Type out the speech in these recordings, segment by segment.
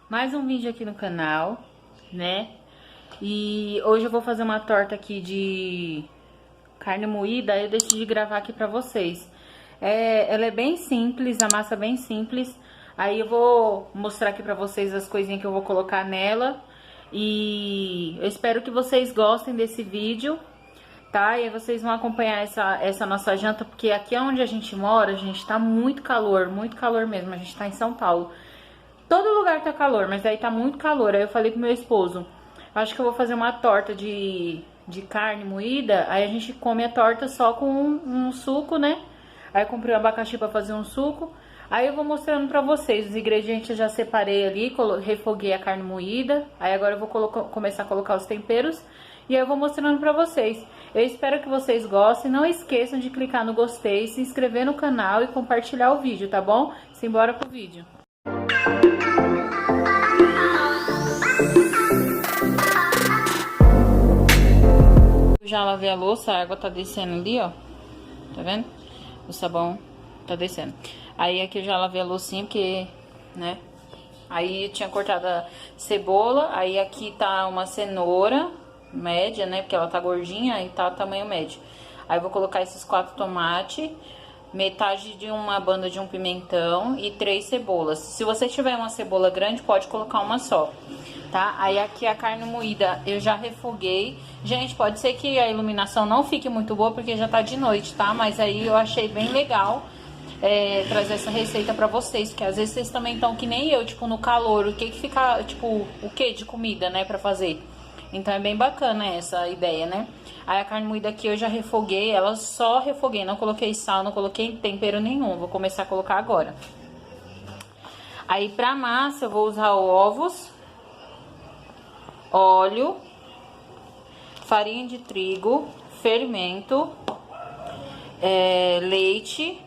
Mais um vídeo aqui no canal, né? E hoje eu vou fazer uma torta aqui de carne moída. Eu decidi gravar aqui pra vocês. Ela é bem simples, a massa é bem simples. Aí eu vou mostrar aqui pra vocês as coisinhas que eu vou colocar nela. E eu espero que vocês gostem desse vídeo, tá? E aí vocês vão acompanhar essa nossa janta, porque aqui onde a gente mora, gente, tá muito calor mesmo. A gente tá em São Paulo. Todo lugar tá calor, mas aí tá muito calor. Aí eu falei pro meu esposo, acho que eu vou fazer uma torta de carne moída. Aí a gente come a torta só com um suco, né? Aí eu comprei um abacaxi pra fazer um suco. Aí eu vou mostrando pra vocês. Os ingredientes eu já separei ali, refoguei a carne moída. Aí agora eu vou começar a colocar os temperos. E aí eu vou mostrando pra vocês. Eu espero que vocês gostem. Não esqueçam de clicar no gostei, se inscrever no canal e compartilhar o vídeo, tá bom? Simbora pro vídeo. Já lavei a louça, a água tá descendo ali, ó. Tá vendo? O sabão tá descendo. Aí aqui eu já lavei a loucinha, porque, né? Aí eu tinha cortado a cebola. Aí aqui tá uma cenoura média, né? Porque ela tá gordinha, aí tá tamanho médio. Aí eu vou colocar esses 4 tomates, metade de uma banda de um pimentão e 3 cebolas. Se você tiver uma cebola grande, pode colocar uma só, tá? Aí aqui a carne moída eu já refoguei. Gente, pode ser que a iluminação não fique muito boa porque já tá de noite, tá? Mas aí eu achei bem legal trazer essa receita pra vocês, porque às vezes vocês também estão que nem eu, tipo, no calor, o que fica, tipo, o que de comida, né, pra fazer. Então é bem bacana essa ideia, né? Aí a carne moída aqui eu já refoguei, ela só refoguei, não coloquei sal, não coloquei tempero nenhum. Vou começar a colocar agora. Aí pra massa eu vou usar ovos, óleo, farinha de trigo, fermento, leite.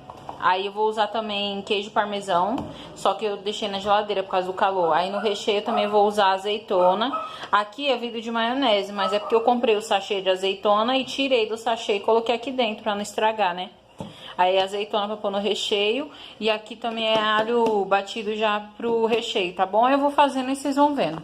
Aí eu vou usar também queijo parmesão, só que eu deixei na geladeira por causa do calor. Aí no recheio também vou usar azeitona. Aqui é vidro de maionese, mas é porque eu comprei o sachê de azeitona e tirei do sachê e coloquei aqui dentro pra não estragar, né? Aí azeitona pra pôr no recheio. E aqui também é alho batido já pro recheio, tá bom? Eu vou fazendo e vocês vão vendo.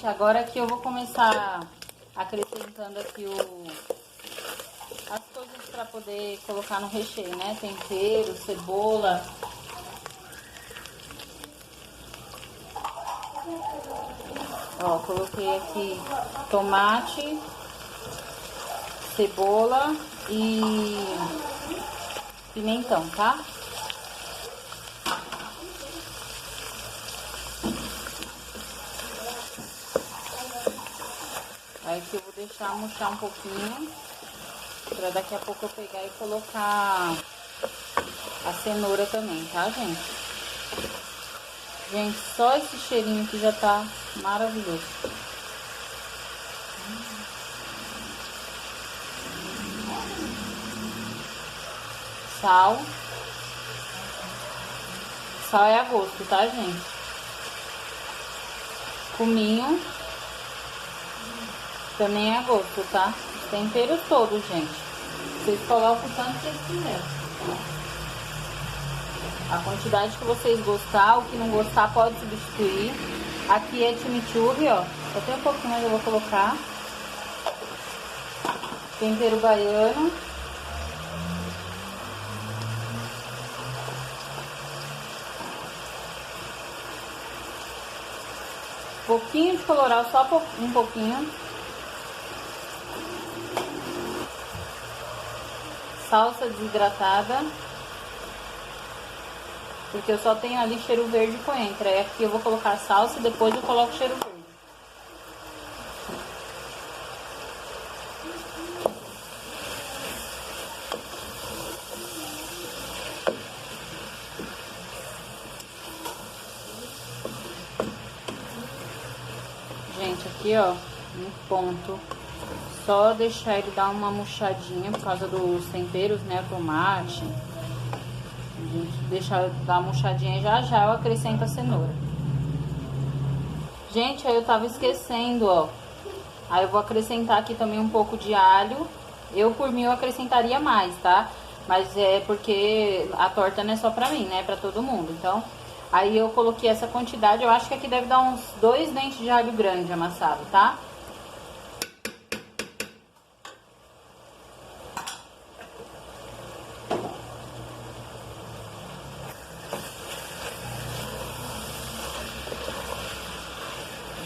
Gente, agora aqui eu vou começar acrescentando aqui as coisas para poder colocar no recheio, né? Tempero, cebola. Ó, coloquei aqui tomate, cebola e pimentão, tá? Aí que eu vou deixar murchar um pouquinho, pra daqui a pouco eu pegar e colocar a cenoura também, tá, gente? Gente, só esse cheirinho aqui já tá maravilhoso. Sal. Sal é a gosto, tá, gente? Cominho. Também é a gosto, tá? Temperos todos, gente. Vocês colocam o tanto que vocês quiserem. A quantidade que vocês gostar, o que não gostar pode substituir. Aqui é chimichurri, ó. Só tem um pouquinho, mas eu vou colocar. Tempero baiano. Pouquinho de colorau, só um pouquinho. Salsa desidratada. Porque eu só tenho ali cheiro verde e coentro. Aí aqui eu vou colocar a salsa e depois eu coloco o cheiro verde. Gente, aqui ó, no ponto. Só deixar ele dar uma murchadinha por causa dos temperos, né? Tomate. A gente deixa dar uma murchadinha e já eu acrescento a cenoura. Gente, aí eu tava esquecendo, ó. Aí eu vou acrescentar aqui também um pouco de alho. Eu, por mim, eu acrescentaria mais, tá? Mas é porque a torta não é só pra mim, né? É pra todo mundo. Então, aí eu coloquei essa quantidade. Eu acho que aqui deve dar uns 2 dentes de alho grande amassado, tá?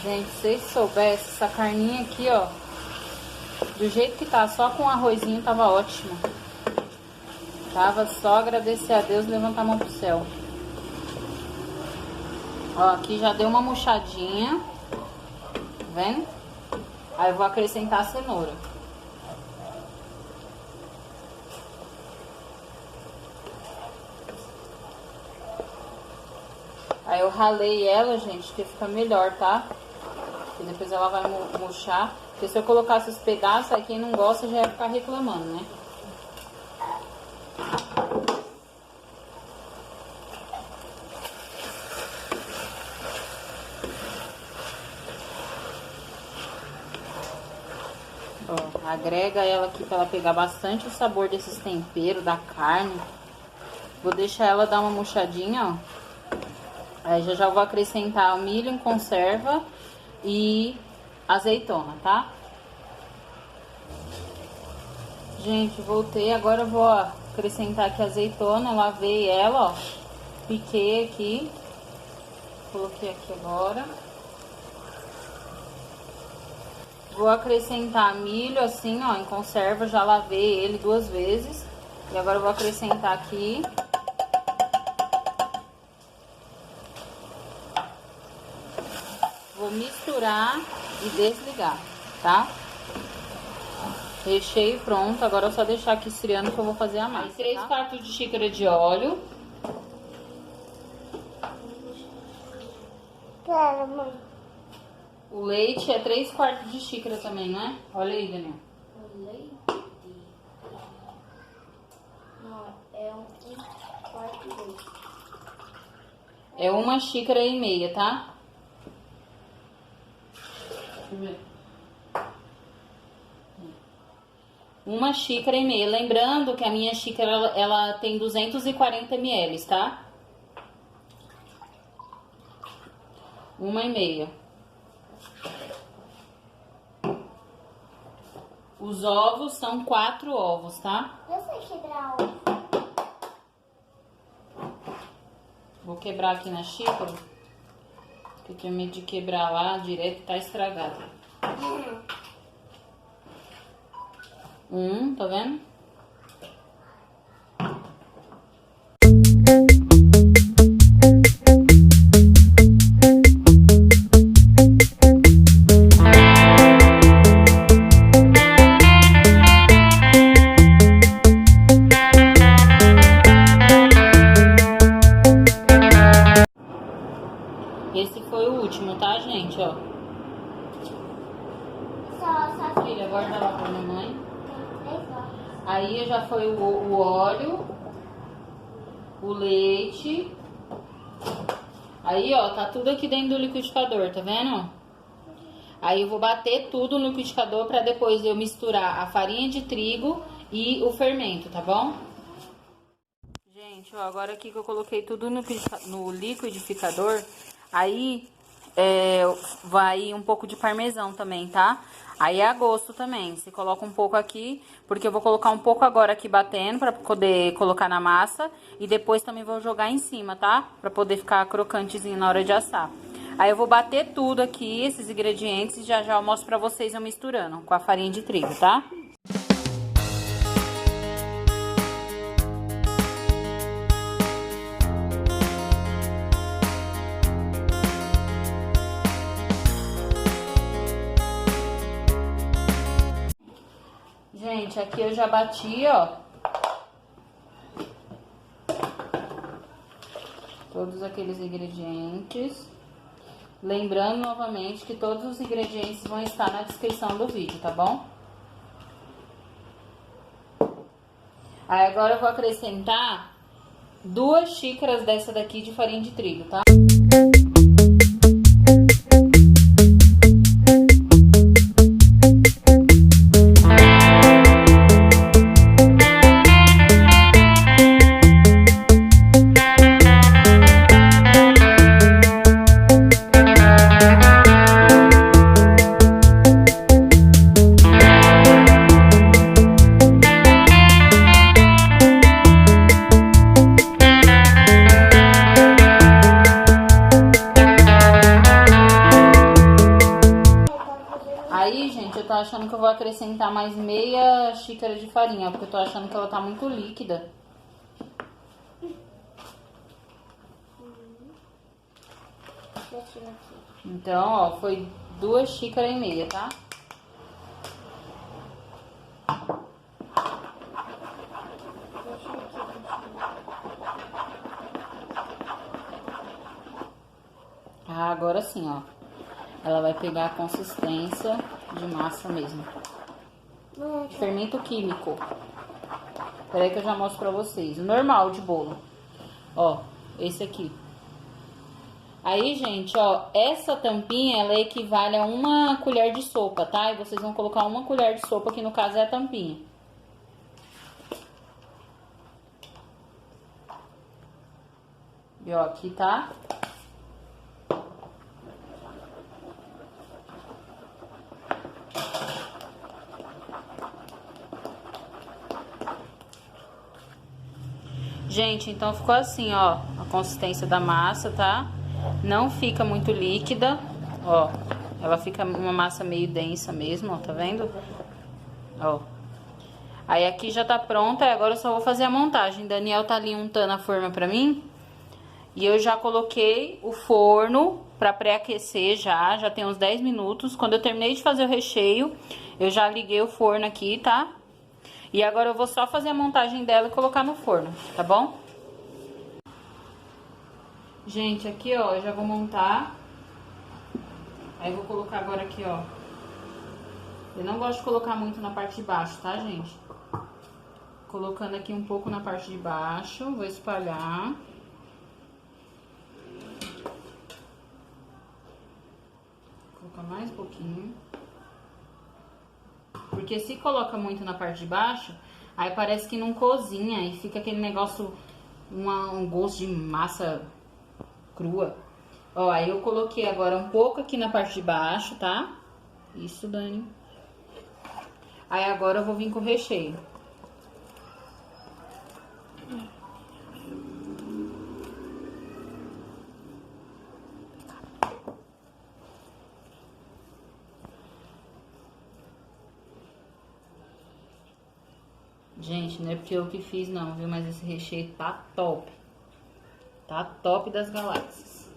Gente, se vocês soubessem, essa carninha aqui, ó, do jeito que tá, só com arrozinho, tava ótimo. Tava só agradecer a Deus e levantar a mão pro céu. Ó, aqui já deu uma murchadinha, tá vendo? Aí eu vou acrescentar a cenoura. Aí eu ralei ela, gente, que fica melhor, tá? E depois ela vai murchar. Porque se eu colocasse os pedaços, aí quem não gosta já ia ficar reclamando, né? Ó, agrega ela aqui pra ela pegar bastante o sabor desses temperos, da carne. Vou deixar ela dar uma murchadinha, ó. Aí já vou acrescentar o milho em conserva e azeitona, tá? Gente, voltei. Agora eu vou acrescentar aqui a azeitona. Lavei ela, ó. Piquei aqui. Coloquei aqui agora. Vou acrescentar milho assim, ó, em conserva. Já lavei ele 2 vezes. E agora eu vou acrescentar aqui. Vou misturar e desligar, tá? Recheio pronto. Agora é só deixar aqui esfriando que eu vou fazer a massa. 3 quartos de xícara de óleo. Pera, mãe. O leite é 3 quartos de xícara também, não é? Olha aí, Daniel. O leite? Não, é 1/4 de leite. É 1,5 xícaras, tá? Deixa eu ver. 1,5 xícaras. Lembrando que a minha xícara, ela tem 240 ml, tá? 1,5. Os ovos são 4 ovos, tá? Eu sei quebrar ovo. Vou quebrar aqui na xícara. Porque eu tenho medo de quebrar lá direto e tá estragado. Tá vendo? Esse foi o último, tá, gente? Ó. Só Filha, guarda lá pra mamãe. tem 3 horas. Aí já foi o óleo, o leite. Aí, ó, tá tudo aqui dentro do liquidificador, tá vendo? Aí eu vou bater tudo no liquidificador pra depois eu misturar a farinha de trigo e o fermento, tá bom? Gente, ó, agora aqui que eu coloquei tudo no liquidificador, aí vai um pouco de parmesão também, tá? Aí é a gosto também, você coloca um pouco aqui, porque eu vou colocar um pouco agora aqui batendo pra poder colocar na massa. E depois também vou jogar em cima, tá? Pra poder ficar crocantezinho na hora de assar. Aí eu vou bater tudo aqui, esses ingredientes, e já eu mostro pra vocês eu misturando com a farinha de trigo, tá? Gente, aqui eu já bati, ó, todos aqueles ingredientes. Lembrando novamente que todos os ingredientes vão estar na descrição do vídeo, tá bom? Aí agora eu vou acrescentar 2 xícaras dessa daqui de farinha de trigo, tá? Aí, gente, eu tô achando que eu vou acrescentar mais meia xícara de farinha, porque eu tô achando que ela tá muito líquida. Então, ó, foi 2 xícaras e meia, tá? Ah, agora sim, ó. Ela vai pegar a consistência de massa mesmo. Fermento químico. Peraí que eu já mostro pra vocês. O normal de bolo. Ó, esse aqui. Aí, gente, ó, essa tampinha, ela equivale a 1 colher de sopa, tá? E vocês vão colocar 1 colher de sopa, que no caso é a tampinha. E ó, aqui tá. Gente, então ficou assim, ó, a consistência da massa, tá? Não fica muito líquida, ó. Ela fica uma massa meio densa mesmo, ó, tá vendo? Ó. Aí aqui já tá pronta, e agora eu só vou fazer a montagem. Daniel tá ali untando a forma pra mim. E eu já coloquei o forno pra pré-aquecer já tem uns 10 minutos. Quando eu terminei de fazer o recheio, eu já liguei o forno aqui, tá? E agora eu vou só fazer a montagem dela e colocar no forno, tá bom? Gente, aqui, ó, eu já vou montar. Aí eu vou colocar agora aqui, ó. Eu não gosto de colocar muito na parte de baixo, tá, gente? Colocando aqui um pouco na parte de baixo, vou espalhar. Vou colocar mais um pouquinho. Porque se coloca muito na parte de baixo, aí parece que não cozinha e fica aquele negócio, um gosto de massa crua. Ó, aí eu coloquei agora um pouco aqui na parte de baixo, tá? Isso, Dani. Aí agora eu vou vir com o recheio. Gente, não é porque eu que fiz não, viu? Mas esse recheio tá top. Tá top das galáxias.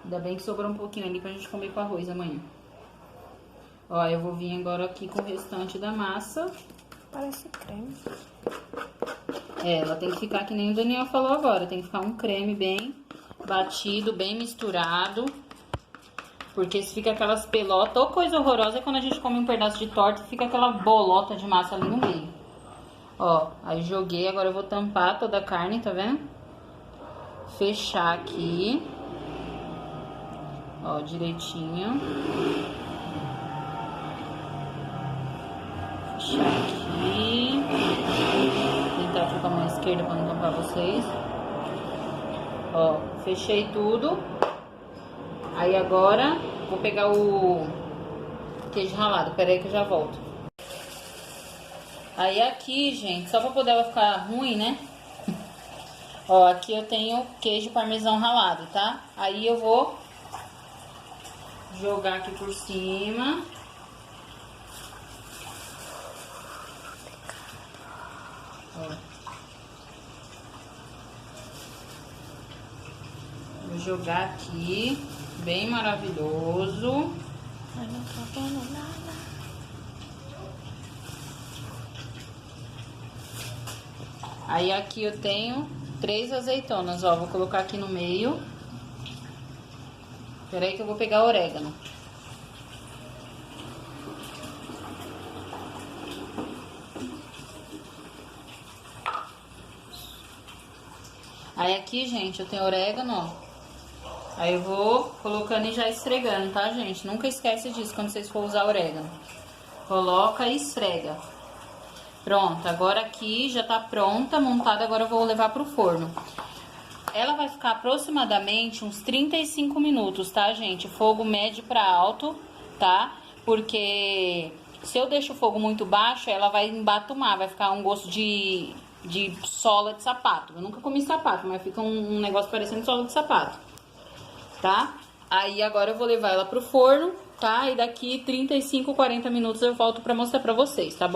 Ainda bem que sobrou um pouquinho ali pra gente comer com arroz amanhã. Ó, eu vou vir agora aqui com o restante da massa. Parece creme. É, ela tem que ficar que nem o Daniel falou agora. Tem que ficar um creme bem batido, bem misturado. Porque se fica aquelas pelotas ou coisa horrorosa é quando a gente come um pedaço de torta e fica aquela bolota de massa ali no meio. Ó, aí joguei, agora eu vou tampar toda a carne, tá vendo? Fechar aqui. Ó, direitinho. Fechar aqui. Tentar aqui com a mão esquerda pra não tampar vocês. Ó, fechei tudo. Aí agora vou pegar o queijo ralado. Pera aí que eu já volto. Aí aqui, gente, só pra poder ela ficar ruim, né? Ó, aqui eu tenho queijo parmesão ralado, tá? Aí eu vou jogar aqui por cima. Ó. Vou jogar aqui, bem maravilhoso. Mas não tá vendo nada. Aí aqui eu tenho 3 azeitonas, ó, vou colocar aqui no meio. Peraí que eu vou pegar o orégano. Aí aqui, gente, eu tenho orégano, ó. Aí eu vou colocando e já esfregando, tá, gente? Nunca esquece disso quando vocês for usar orégano. Coloca e esfrega. Pronto, agora aqui já tá pronta, montada, agora eu vou levar pro forno. Ela vai ficar aproximadamente uns 35 minutos, tá, gente? Fogo médio pra alto, tá? Porque se eu deixo o fogo muito baixo, ela vai embatumar, vai ficar um gosto de sola de sapato. Eu nunca comi sapato, mas fica um negócio parecendo sola de sapato, tá? Aí agora eu vou levar ela pro forno, tá? E daqui 35, 40 minutos eu volto pra mostrar pra vocês, tá bom?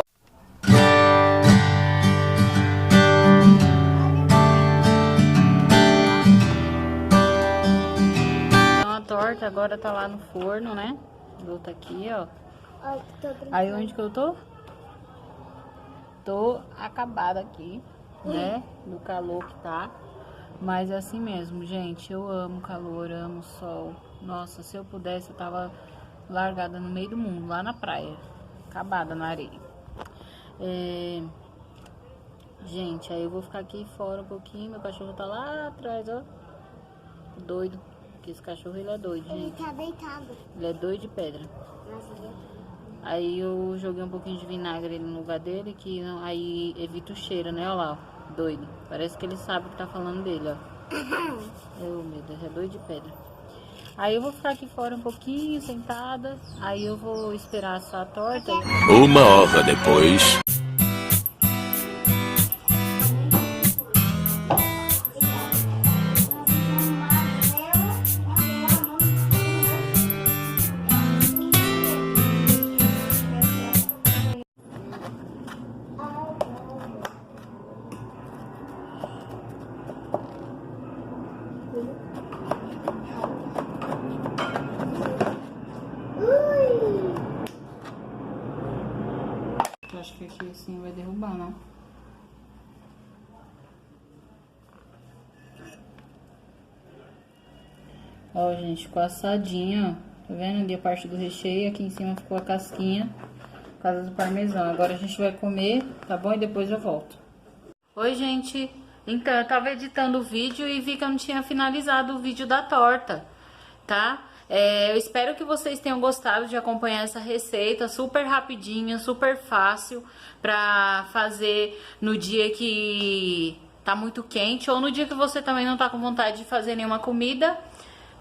Torta agora tá lá no forno, né? Vou tá aqui, ó. Aí onde que eu tô? Tô acabada aqui, né? Do calor que tá. Mas é assim mesmo, gente. Eu amo calor, amo sol. Nossa, se eu pudesse, eu tava largada no meio do mundo, lá na praia. Acabada na areia. Gente, aí eu vou ficar aqui fora um pouquinho. Meu cachorro tá lá atrás, ó. Doido. Porque esse cachorro, ele é doido, gente. Ele tá deitado. Ele é doido de pedra. Aí eu joguei um pouquinho de vinagre no lugar dele, que aí evita o cheiro, né? Olha lá, ó, doido. Parece que ele sabe o que tá falando dele, ó. Meu Deus, é doido de pedra. Aí eu vou ficar aqui fora um pouquinho, sentada. Aí eu vou esperar assar a torta. 1 hora depois. Acho que aqui assim vai derrubar, não? Ó, gente, ficou assadinha, ó. Tá vendo? Ali a parte do recheio, aqui em cima ficou a casquinha, por causa do parmesão. Agora a gente vai comer, tá bom? E depois eu volto. Oi, gente. Então, eu tava editando o vídeo e vi que eu não tinha finalizado o vídeo da torta, tá? Eu espero que vocês tenham gostado de acompanhar essa receita super rapidinha, super fácil pra fazer no dia que tá muito quente ou no dia que você também não tá com vontade de fazer nenhuma comida,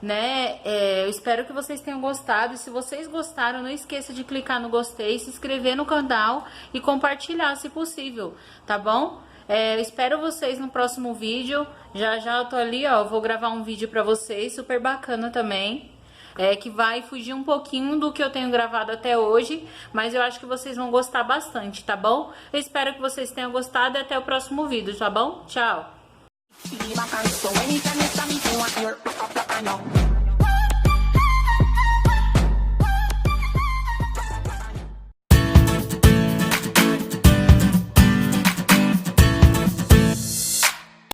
né? Eu espero que vocês tenham gostado. E se vocês gostaram, não esqueça de clicar no gostei, se inscrever no canal e compartilhar, se possível, tá bom? Eu espero vocês no próximo vídeo. Já eu tô ali, ó, vou gravar um vídeo pra vocês, super bacana também. Que vai fugir um pouquinho do que eu tenho gravado até hoje, mas eu acho que vocês vão gostar bastante, tá bom? Eu espero que vocês tenham gostado e até o próximo vídeo, tá bom? Tchau!